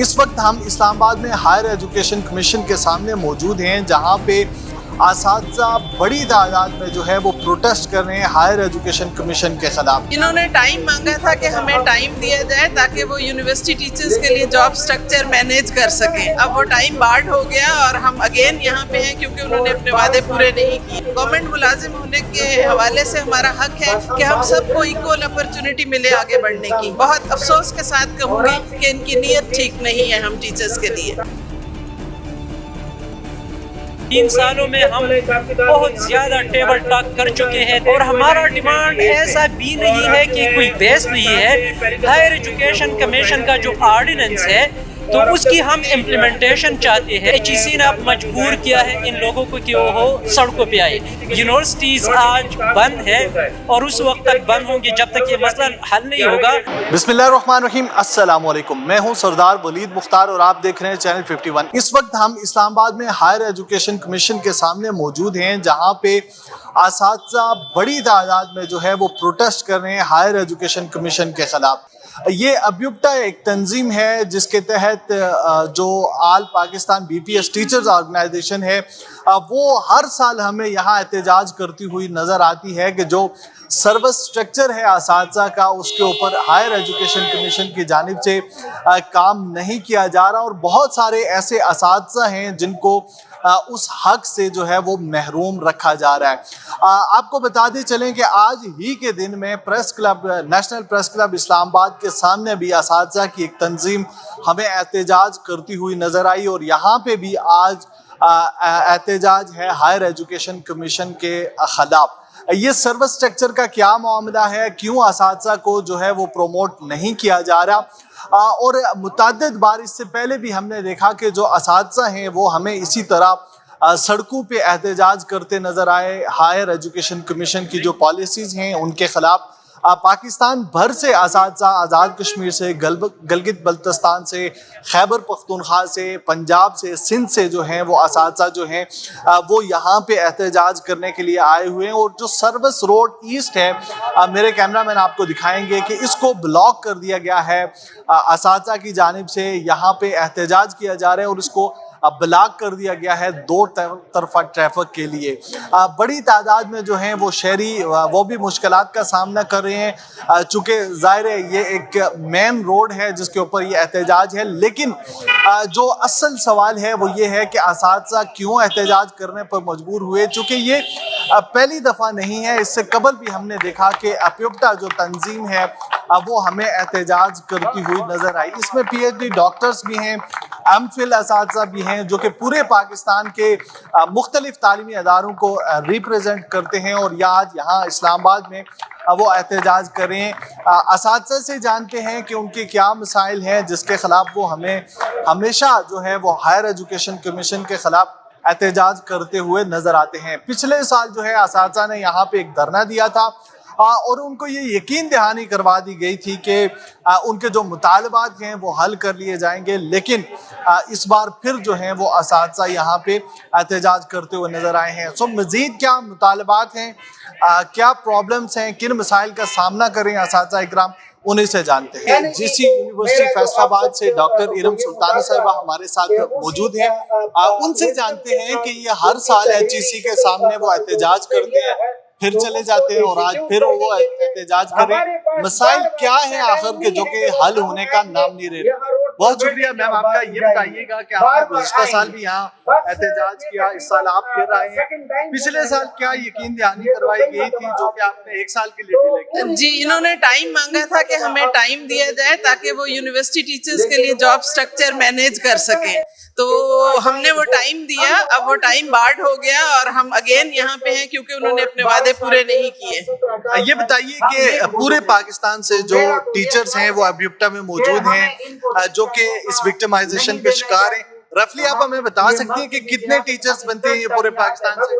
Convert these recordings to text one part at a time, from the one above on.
इस वक्त हम इस्लामाबाद में हायर एजुकेशन कमीशन के सामने मौजूद हैं, जहां पे असातिज़ा बड़ी तादाद में जो है वो प्रोटेस्ट कर रहे हैं हायर एजुकेशन कमीशन के खिलाफ। इन्होंने टाइम मांगा था कि हमें टाइम दिया जाए ताकि वो यूनिवर्सिटी टीचर्स के लिए जॉब स्ट्रक्चर मैनेज कर सकें। अब वो टाइम बार्ड हो गया और हम अगेन यहाँ पे हैं क्योंकि उन्होंने अपने वादे पूरे नहीं किए। गवर्नमेंट मुलाजिम होने के हवाले से हमारा हक है कि हम सबको इक्वल अपॉर्चुनिटी मिले आगे बढ़ने की। बहुत अफसोस के साथ कहूँगी कि इनकी नीयत ठीक नहीं है हम टीचर्स के लिए। 3 सालों में हम बहुत ज़्यादा टेबल टॉक कर चुके हैं और हमारा डिमांड ऐसा भी नहीं है कि कोई बेस नहीं है। हायर एजुकेशन कमीशन का जो ऑर्डिनेंस है तो उसकी हम इम्प्लीमेंटेशन चाहते हैं। HEC ने अब मजबूर किया है इन लोगों को कि वो सड़कों पे आए। यूनिवर्सिटीज़ आज बंद है और उस वक्त तक बंद होंगी जब तक ये मसला हल नहीं होगा। बिस्मिल्लाहिर्रहमानिर्रहीम, अस्सलाम वालेकुम। मैं हूं सरदार वलीद मुख्तार और आप देख रहे हैं चैनल 51। इस वक्त हम इस्लामाबाद में हायर एजुकेशन कमीशन के सामने मौजूद हैं, जहां पे असातिज़ा बड़ी तादाद में जो है वो प्रोटेस्ट कर रहे हैं हायर एजुकेशन कमीशन के खिलाफ। ये अब्युक्टा एक तंजीम है जिसके तहत जो आल पाकिस्तान BPS टीचर्स ऑर्गेनाइजेशन है वो हर साल हमें यहाँ एहतजाज करती हुई नज़र आती है कि जो सर्विस स्ट्रक्चर है असातिज़ा का उसके ऊपर हायर एजुकेशन कमीशन की जानिब से काम नहीं किया जा रहा और बहुत सारे ऐसे असातिज़ा हैं जिनको उस हक से जो है वो महरूम रखा जा रहा है। आपको बताते चलें कि आज ही के दिन में press club, national press club Islamabad के सामने भी असातिज़ा की एक तंजीम हमें एहतजाज करती हुई नज़र आई और यहाँ पे भी आज एहतजाज है हायर एजुकेशन कमीशन के खिलाफ। ये सर्विस स्ट्रक्चर का क्या मामला है, क्यों असातिज़ा को जो है वो प्रोमोट नहीं किया जा रहा और मुतअद्दिद बार इससे पहले भी हमने देखा कि जो असातिज़ा हैं वो हमें इसी तरह सड़कों पे एहतजाज करते नज़र आए। हायर एजुकेशन कमीशन की जो पॉलिसीज़ हैं उनके ख़िलाफ़ पाकिस्तान भर से असातिज़ा, आज़ाद कश्मीर से, गलगित बल्तिस्तान से, खैबर पख्तूनख्वा से, पंजाब से, सिंध से जो हैं वो असातिज़ा जो हैं वो यहाँ पे एहतजाज करने के लिए आए हुए हैं। और जो सर्विस रोड ईस्ट है, मेरे कैमरामैन आपको दिखाएंगे कि इसको ब्लॉक कर दिया गया है असातिज़ा की जानिब से। यहाँ पे एहतजाज किया जा रहा है और इसको ब्लॉक कर दिया गया है दो तरफा ट्रैफिक के लिए। बड़ी तादाद में जो हैं वो शहरी वो भी मुश्किलात का सामना कर रहे हैं, चूँकि ज़ाहिर है ये एक मेन रोड है जिसके ऊपर ये एहतजाज है। लेकिन जो असल सवाल है वो ये है कि असातिज़ा क्यों एहतजाज करने पर मजबूर हुए, चूँकि ये पहली दफ़ा नहीं है। इससे कबल भी हमने देखा कि अब्युक्टा जो तंजीम है वो हमें एहतजाज करती हुई नज़र आई। इसमें PhD डॉक्टर्स भी हैं, MPhil असातिज़ा भी हैं जो कि पूरे पाकिस्तान के मुख्तलिफ तालीमी अदारों को रिप्रेजेंट करते हैं और आज यहाँ इस्लामाबाद में वो एहतजाज करें। असातिज़ा से जानते हैं कि उनके क्या मसाइल हैं जिसके ख़िलाफ़ वो हमें हमेशा जो है वो हायर एजुकेशन कमीशन के ख़िलाफ़ एहतजाज करते हुए नज़र आते हैं। पिछले साल जो है असातिज़ा ने यहाँ पे एक धरना दिया था और उनको ये यकीन दहानी करवा दी गई थी कि उनके जो मुतालबात हैं वो हल कर लिए जाएंगे। लेकिन इस बार फिर जो हैं वो असातिज़ा यहाँ पे एहतजाज करते हुए नज़र आए हैं। सो मज़ीद क्या मुतालबात हैं, क्या प्रॉब्लम्स हैं, किन मसाइल का सामना करें असातिज़ा इकराम, उन्हीं से जानते हैं। GC यूनिवर्सिटी फैसलाबाद से डॉक्टर इरम सुल्ताना साहिबा हमारे साथ मौजूद हैं। उनसे जानते हैं कि ये हर साल HEC के सामने वो एहतजाज करते हैं, फिर चले जाते हैं और आज फिर वो एहतजाज करें। मसाइल क्या है आखिर के जो कि हल होने का नाम नहीं ले रहे। बहुत शुक्रिया मैम आपका। ये बताइएगा कि आपने गुज़िश्ता साल भी यहाँ एहतजाज किया, इस साल आप फिर आए हैं, पिछले साल क्या यकीन दहानी करवाई गई थी जो कि आपने 1 साल के लिए डिले किया? जी, इन्होंने टाइम मांगा था कि हमें टाइम दिया जाए ताकि वो यूनिवर्सिटी टीचर्स के लिए जॉब स्ट्रक्चर मैनेज कर सकें। तो हमने वो टाइम दिया, अब वो टाइम बार्ड हो गया और हम अगेन यहाँ पे हैं क्योंकि उन्होंने अपने वादे पूरे नहीं किए। ये बताइए कि पूरे पाकिस्तान से जो टीचर्स हैं वो अब्युक्टा में मौजूद हैं जो कि इस विक्टिमाइजेशन के शिकार हैं, रफली आप हमें बता सकती हैं कि कितने टीचर्स बनते हैं ये पूरे पाकिस्तान से?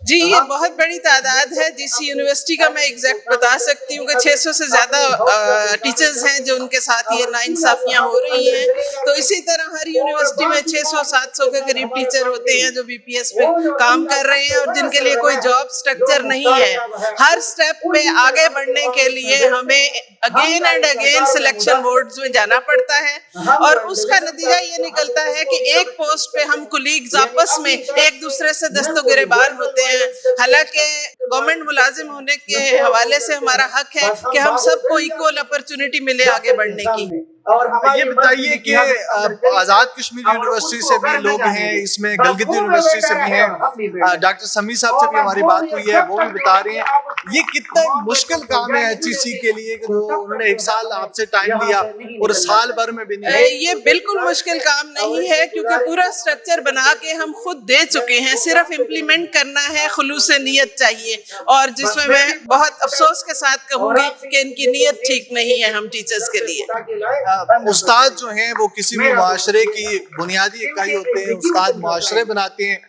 जी, ये बहुत बड़ी तादाद है। GC यूनिवर्सिटी का मैं एग्जैक्ट बता सकती हूँ कि 600 से ज़्यादा टीचर्स हैं जो उनके साथ ये नाइंसाफियाँ हो रही हैं। तो इसी तरह हर यूनिवर्सिटी में 600-700 के करीब टीचर होते हैं जो BPS पे काम कर रहे हैं और जिनके लिए कोई जॉब स्ट्रक्चर नहीं है। हर स्टेप पे आगे बढ़ने के लिए हमें again and again selection boards में जाना पड़ता है और उसका नतीजा ये निकलता है कि एक पोस्ट पे हम कुलीग्स आपस में एक दूसरे से दस्तगिरबान होते हैं। हालांकि गवर्नमेंट मुलाजिम होने के हवाले से हमारा हक है कि हम सबको इक्वल अपॉर्चुनिटी मिले आगे बढ़ने की। ये बताइए कि आज़ाद कश्मीर यूनिवर्सिटी से भी लोग हैं, इसमें गलगित यूनिवर्सिटी से भी हैं, डॉक्टर समी साहब से भी हमारी बात हुई है, वो भी बता रहे हैं ये कितना मुश्किल काम है HEC के लिए कि उन्होंने 1 साल आपसे टाइम लिया और साल भर में भी नहीं। ये बिल्कुल मुश्किल काम नहीं है क्योंकि पूरा स्ट्रक्चर बना के हम खुद दे चुके हैं, सिर्फ इम्प्लीमेंट करना है, खुलूस नीयत चाहिए। और जिसमें मैं बहुत अफसोस के साथ कहूँगी कि इनकी नीयत ठीक नहीं है हम टीचर्स के लिए। उस्ताद जो हैं वो किसी भी मुआशरे की बुनियादी इकाई होते हैं, उस्ताद मुआशरे बनाते हैं।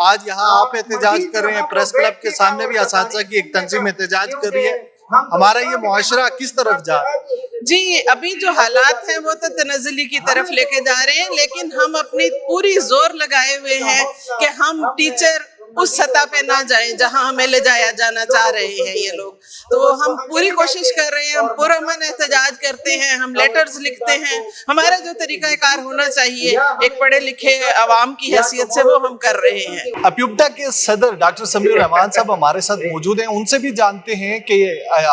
आज यहाँ आप एहतजाज कर रहे हैं, प्रेस क्लब के सामने भी असातिज़ा की एक तंजीम एहतजाज कर रही है, हमारा ये मुआशरा किस तरफ जा रहा है? जी, अभी जो हालात हैं वो तो तनज़्ज़ुली की तरफ लेके जा रहे हैं, लेकिन हम अपनी पूरी जोर लगाए हुए हैं कि हम टीचर उस सतह पे ना जाएं जहां हमें ले जाया जाना चाह रहे हैं ये लोग। तो हम पूरी कोशिश कर रहे हैं, हम पुरअमन एहतजाज करते हैं, हम लेटर्स लिखते हैं, हमारा जो तरीक़ाकार होना चाहिए एक पढ़े लिखे अवाम की हैसियत से वो हम कर रहे हैं। अप्युप्टा के सदर डॉक्टर समीउर रहमान साहब हमारे साथ मौजूद हैं, उनसे भी जानते हैं कि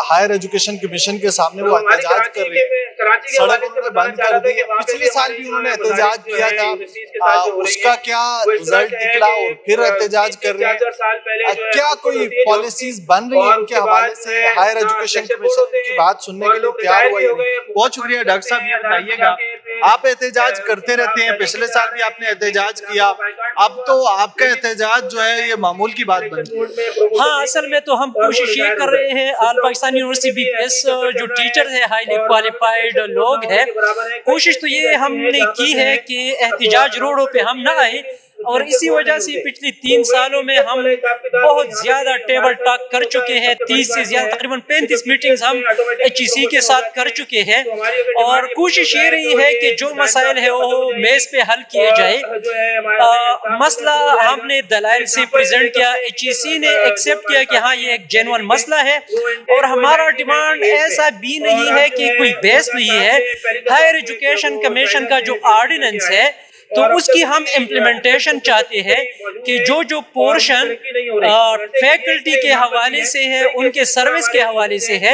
हायर एजुकेशन कमीशन के सामने वो एहतजाज कर रहे हैं, सड़क उन्होंने बंद कर दी है। पिछले साल भी उन्होंने एहतजाज किया था, उसका क्या रिजल्ट निकला और फिर एहतजाज कर रहे हैं। क्या कोई पॉलिसीज बन रही हैं इनके हवाले से? हायर एजुकेशन कमीशन की बात सुनने के लिए तैयार हुआ है? बहुत शुक्रिया डॉक्टर साहब, ये बताइएगा आप एहतजाज करते रहते हैं, पिछले साल भी आपने एहतजाज किया, अब तो आपका एहतजाज जो है ये मामूल की बात बन गई। हाँ, असल में तो हम कोशिश ये कर रहे हैं, ऑल पाकिस्तान यूनिवर्सिटी BPS जो टीचर है हाईली क्वालिफाइड लोग हैं, कोशिश तो ये हमने की है कि एहतजाज रोडों पे हम ना आए, और इसी वजह से पिछले 3 सालों में हम बहुत ज्यादा टेबल टॉक कर चुके हैं। 30 से ज्यादा तकरीबन 35 मीटिंग्स हम HEC के साथ कर चुके हैं, और कोशिश ये रही है कि जो मसाइल है वो मेज पे हल किए जाए। मसला हमने दलाइल से प्रेजेंट किया, HEC ने एक्सेप्ट किया कि हाँ ये एक जेन्युइन मसला है, और हमारा डिमांड ऐसा भी नहीं है कि कोई बहस नहीं है। हायर एजुकेशन कमीशन का जो ऑर्डिनेंस है तो उसकी हम इम्प्लीमेंटेशन चाहते हैं कि जो पोर्शन फैकल्टी के हवाले से है, उनके सर्विस के हवाले से है,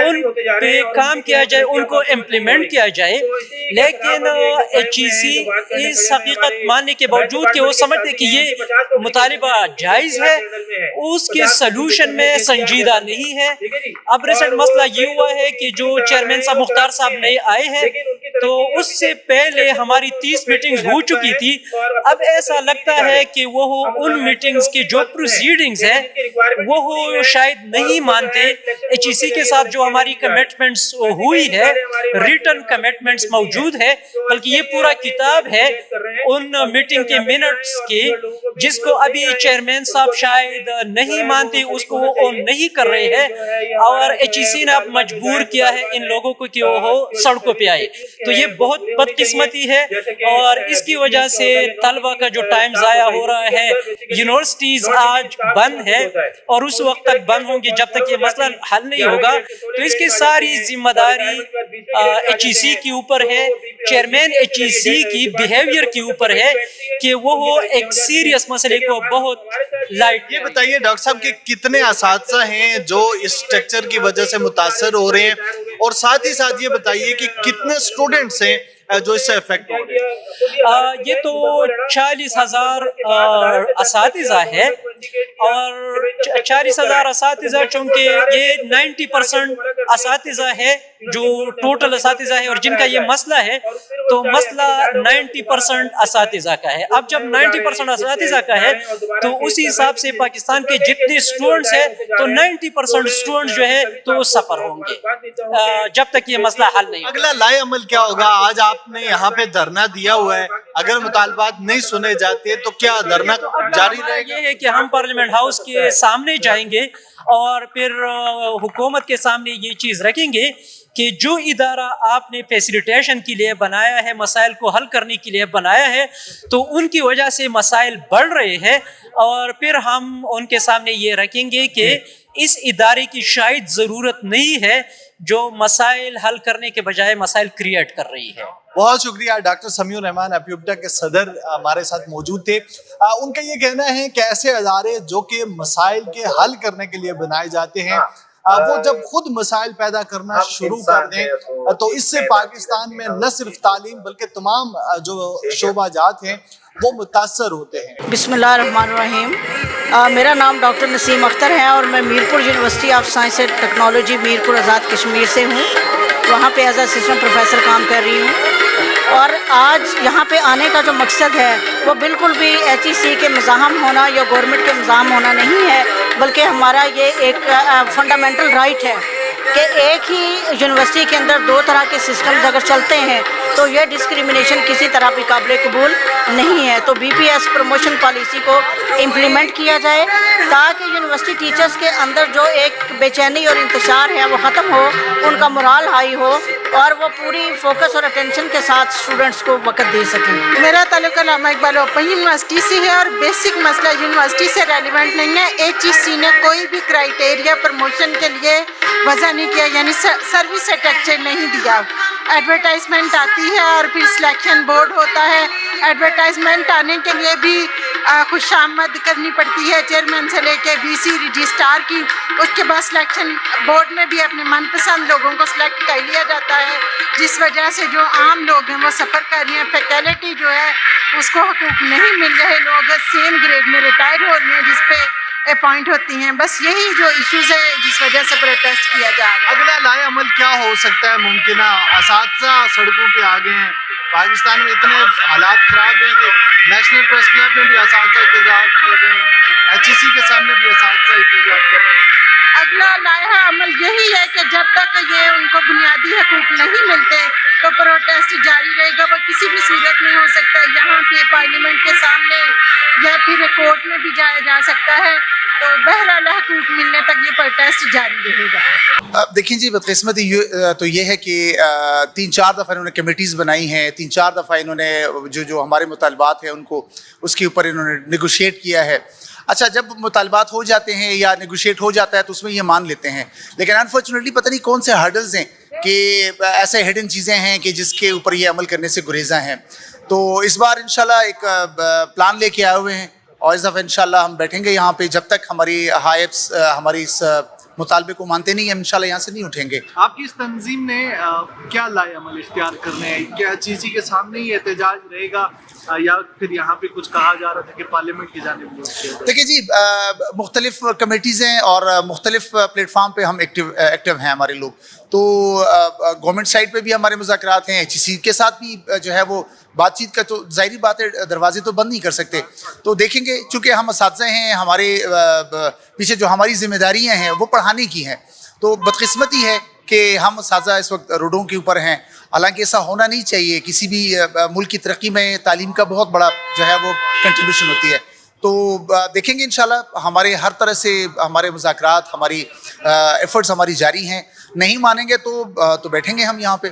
उन पे काम किया जाए, उनको इम्प्लीमेंट किया जाए। लेकिन HEC इस हकीकत मानने के बावजूद कि वो समझते कि ये मुतालिबा जायज़ है, उसके सलूशन में संजीदा नहीं है। अब रिसेंट मसला ये हुआ है कि जो चेयरमैन साहब मुख्तार साहब नए आए हैं, तो उससे पहले हमारी 30 मीटिंग्स हो चुकी थी। अब ऐसा लगता है कि वो उन मीटिंग्स की जो प्रोसीडिंग्स हैं वो शायद नहीं मानते। HEC के साथ जो हमारी कमिटमेंट्स हुई है, रिटन कमिटमेंट्स मौजूद है, बल्कि ये पूरा किताब है उन मीटिंग के मिनट्स की, जिसको अभी चेयरमैन साहब शायद नहीं मानते, उसको वो नहीं कर रहे हैं, और HEC ने अब मजबूर किया है इन लोगों को कि वो सड़कों पे आए। तो ये बहुत बदकिस्मती है, और इसकी वजह से तलबा का जो टाइम ज़ाया हो रहा है। यूनिवर्सिटीज़ आज बंद है और उस वक्त तक बंद होंगी जब तक ये मसला हल नहीं होगा। तो इसकी सारी जिम्मेदारी HEC के ऊपर है, चेयरमैन HEC की बिहेवियर के ऊपर है कि वो एक सीरियस मसले को बहुत लाइट। ये बताइए डॉक्टर साहब कि कितने असातिज़ा हैं जो इस स्ट्रक्चर की वजह से मुतासर हो रहे हैं, और साथ ही साथ ये बताइए कि कितने स्टूडेंट्स हैं जो इससे अफेक्ट हो रहे हैं? ये तो 40,000 असातिज़ा है, और 40,000 असातिज़ा, चूँकि ये 90% असातिज़ा है जो टोटल असातिज़ा है, और जिनका ये मसला है, तो मसला 90% असातिज़ा का है। अब जब 90% असातिज़ा का है तो उसी हिसाब से पाकिस्तान के जितने स्टूडेंट्स हैं, तो 90% स्टूडेंट्स जो है तो सफ़र होंगे जब तक ये मसला हल नहीं। अगला लाए अमल क्या होगा? आज आपने यहाँ पे धरना दिया हुआ है, अगर मुतालबात नहीं सुने जाते तो क्या धरना जारी रहेगा? ये है कि हम पार्लियामेंट हाउस के सामने जाएंगे और फिर हुकूमत के सामने ये चीज़ रखेंगे کہ جو ادارہ آپ نے فیسیلیٹیشن کے لیے بنایا ہے, مسائل کو حل کرنے کے لیے بنایا ہے, تو ان کی وجہ سے مسائل بڑھ رہے ہیں, اور پھر ہم ان کے سامنے یہ رکھیں گے کہ اس ادارے کی شاید ضرورت نہیں ہے جو مسائل حل کرنے کے بجائے مسائل کریٹ کر رہی ہے. بہت شکریہ. ڈاکٹر سمیع الرحمان ایپیوپٹا کے صدر ہمارے ساتھ موجود تھے. ان کا یہ کہنا ہے کہ ایسے ادارے جو کہ مسائل کے حل کرنے کے لیے بنائے جاتے ہیں, وہ جب خود مسائل پیدا کرنا شروع کر دیں تو اس سے پاکستان میں نہ صرف تعلیم بلکہ تمام جو شعبہ جات ہیں وہ متاثر ہوتے ہیں. بسم اللہ الرحمن الرحیم. میرا نام ڈاکٹر نسیم اختر ہے اور میں Mirpur university of science and technology Mirpur Azad Kashmir سے ہوں. وہاں پہ ایز اسسٹنٹ پروفیسر کام کر رہی ہوں. اور آج یہاں پہ آنے کا جو مقصد ہے وہ بالکل بھی ایچ ای سی کے مزاحم ہونا یا گورنمنٹ کے مزاحم ہونا نہیں ہے, بلکہ ہمارا یہ ایک فنڈامنٹل رائٹ ہے کہ ایک ہی یونیورسٹی کے اندر دو طرح کے سسٹمز اگر چلتے ہیں تو یہ ڈسکریمنیشن کسی طرح بھی قابل قبول نہیں ہے. تو B P S promotion policy کو امپلیمنٹ کیا جائے تاکہ یونیورسٹی ٹیچرز کے اندر جو ایک بے چینی اور انتشار ہے وہ ختم ہو, ان کا morale ہائی ہو اور وہ پوری فوکس اور اٹینشن کے ساتھ اسٹوڈنٹس کو وقت دے سکیں. میرا تعلق علامہ اقبال اوپن یونیورسٹی سے ہے اور بیسک مسئلہ یونیورسٹی سے ریلیونٹ نہیں ہے. ایچ ای سی نے کوئی بھی کرائٹیریا پروموشن کے لیے وضع نہیں کیا, یعنی سروس اسٹرکچر نہیں دیا. ایڈورٹائزمنٹ آتی ہے اور پھر سلیکشن بورڈ ہوتا ہے. ایڈورٹائزمنٹ آنے کے لیے بھی خوش آمد کرنی پڑتی ہے چیئرمین سے لے کے وی سی رجسٹرار کی. اس کے بعد سلیکشن بورڈ میں بھی اپنے من پسند لوگوں کو سلیکٹ کر لیا جاتا ہے, جس وجہ سے جو عام لوگ ہیں وہ سفر کر رہے ہیں. فیکلٹی جو ہے اس کو حقوق نہیں مل رہے, لوگ سیم گریڈ میں ریٹائر ہو رہی ہیں جس پہ اپوائنٹ ہوتی ہیں. بس یہی جو ایشوز ہے جس وجہ سے پروٹیسٹ کیا جا رہا ہے. اگلا لائے عمل کیا ہو سکتا ہے ممکنہ؟ اساتذہ سڑکوں پہ آ گئے ہیں. پاکستان میں اتنے حالات خراب ہیں کہ نیشنل پریس کلب میں بھی اساتذہ احتجاج کر رہے ہیں, ایچ ای سی کے سامنے بھی اساتذہ احتجاج کر رہے ہیں. اگلا لائحہ عمل یہی ہے کہ جب تک یہ ان کو بنیادی حقوق نہیں ملتے تو پروٹیسٹ جاری رہے گا. وہ کسی بھی صورت میں ہو سکتا ہے, یہاں پہ پارلیمنٹ کے سامنے یا پھر کورٹ میں بھی جایا جا سکتا ہے. تو بہرحال حقوق ملنے تک یہ پروٹیسٹ جاری رہے گا. دیکھیں جی, بدقسمتی تو یہ ہے کہ 3-4 دفعہ انہوں نے کمیٹیز بنائی ہیں, 3-4 دفعہ انہوں نے جو ہمارے مطالبات ہیں ان کو اس کے اوپر انہوں نے نیگوشیٹ کیا ہے. اچھا, جب مطالبات ہو جاتے ہیں یا نیگوشیٹ ہو جاتا ہے تو اس میں یہ مان لیتے ہیں, لیکن انفارچونیٹلی پتہ نہیں کون سے ہرڈلز ہیں کہ ایسے ہڈن چیزیں ہیں کہ جس کے اوپر یہ عمل کرنے سے گریزاں ہیں. تو اس بار انشاءاللہ ایک پلان لے کے آئے ہوئے ہیں اور اس دفعہ انشاءاللہ ہم بیٹھیں گے یہاں پہ جب تک ہماری ہائبس ہماری اس مطالبے کو مانتے نہیں ہیں, انشاءاللہ یہاں سے نہیں اٹھیں گے. آپ کی اس تنظیم نے کیا لائے عمل اختیار کرنے ہیں؟ کیا چیزی کے سامنے ہی احتجاج رہے گا یا پھر یہاں پہ کچھ کہا جا رہا تھا کہ پارلیمنٹ کی جانب سے؟ دیکھیں جی, مختلف کمیٹیز ہیں اور مختلف پلیٹ فارم پہ ہم ایکٹیو ہیں ہمارے لوگ. تو گورنمنٹ سائڈ پہ بھی ہمارے مذاکرات ہیں, ایچ ای سی کے ساتھ بھی جو ہے وہ بات چیت کا, تو ظاہری بات ہے دروازے تو بند نہیں کر سکتے. تو دیکھیں گے, چونکہ ہم اساتذہ ہیں, ہمارے پیچھے جو ہماری ذمہ داریاں ہیں وہ پڑھانے کی ہیں. تو بدقسمتی ہے کہ ہم اساتذہ اس وقت روڈوں کے اوپر ہیں, حالانکہ ایسا ہونا نہیں چاہیے. کسی بھی ملک کی ترقی میں تعلیم کا بہت بڑا جو ہے وہ کنٹریبیوشن ہوتی ہے. تو دیکھیں گے انشاءاللہ ہمارے ہر طرح سے ہمارے مذاکرات, ہماری ایفرٹس ہماری جاری ہیں. نہیں مانیں گے تو بیٹھیں گے ہم یہاں پہ.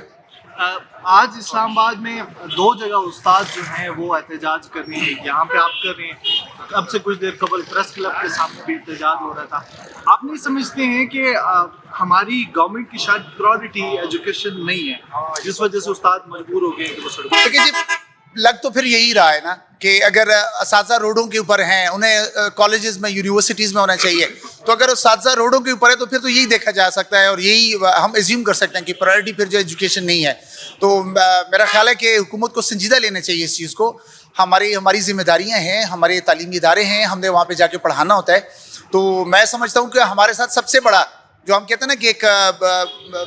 آج اسلام آباد میں 2 جگہ استاد جو ہیں وہ احتجاج کر رہے ہیں. یہاں پہ آپ کر رہے ہیں, اب سے کچھ دیر قبل پریس کلب کے سامنے بھی احتجاج ہو رہا تھا. آپ نہیں سمجھتے ہیں کہ ہماری گورنمنٹ کی شاید پرائورٹی ایجوکیشن نہیں ہے جس وجہ سے استاد مجبور ہو گئے کہ وہ سڑکوں؟ دیکھیں جی, لگ تو پھر یہی رہا ہے نا کہ اگر اساتذہ روڈوں کے اوپر ہیں, انہیں کالجز میں یونیورسٹیز میں ہونا چاہیے. تو اگر اساتذہ روڈوں کے اوپر ہے تو پھر تو یہی دیکھا جا سکتا ہے اور یہی ہم ایزیوم کر سکتے ہیں کہ پرائورٹی پھر جو ایجوکیشن نہیں ہے. تو میرا خیال ہے کہ حکومت کو سنجیدہ لینا چاہیے اس چیز کو. ہماری ذمہ داریاں ہیں, ہمارے تعلیمی ادارے ہیں, ہم نے وہاں پہ جا کے پڑھانا ہوتا ہے. تو میں سمجھتا ہوں کہ ہمارے ساتھ سب سے بڑا جو ہم کہتے ہیں نا کہ ایک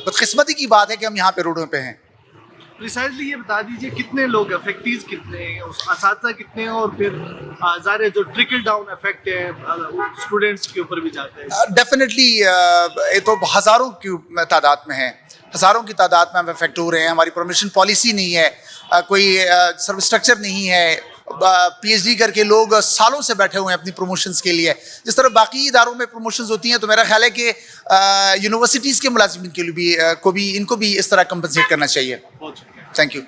بدقسمتی کی بات ہے کہ ہم یہاں پہ روڈوں پہ ہیں. پریسائزلی یہ بتا دیجیے کتنے لوگ افیکٹیز کتنے ہیں, اساتذہ کتنے ہیں, اور پھر ظاہر جو ٹرکل ڈاؤن افیکٹ ہے اسٹوڈنٹس کے اوپر بھی جاتا ہے. ڈیفینیٹلی یہ تو ہزاروں کی تعداد میں ہے, ہزاروں کی تعداد میں ہم افیکٹ ہو رہے ہیں. ہماری پروموشن پالیسی نہیں ہے, کوئی سروس اسٹرکچر نہیں ہے, پی ایچ ڈی کر کے لوگ سالوں سے بیٹھے ہوئے ہیں اپنی پروموشنز کے لیے. جس طرح باقی اداروں میں پروموشنز ہوتی ہیں تو میرا خیال ہے کہ یونیورسٹیز کے ملازمین کے لیے بھی ان کو بھی اس طرح کمپنسیٹ کرنا چاہیے. Thank you.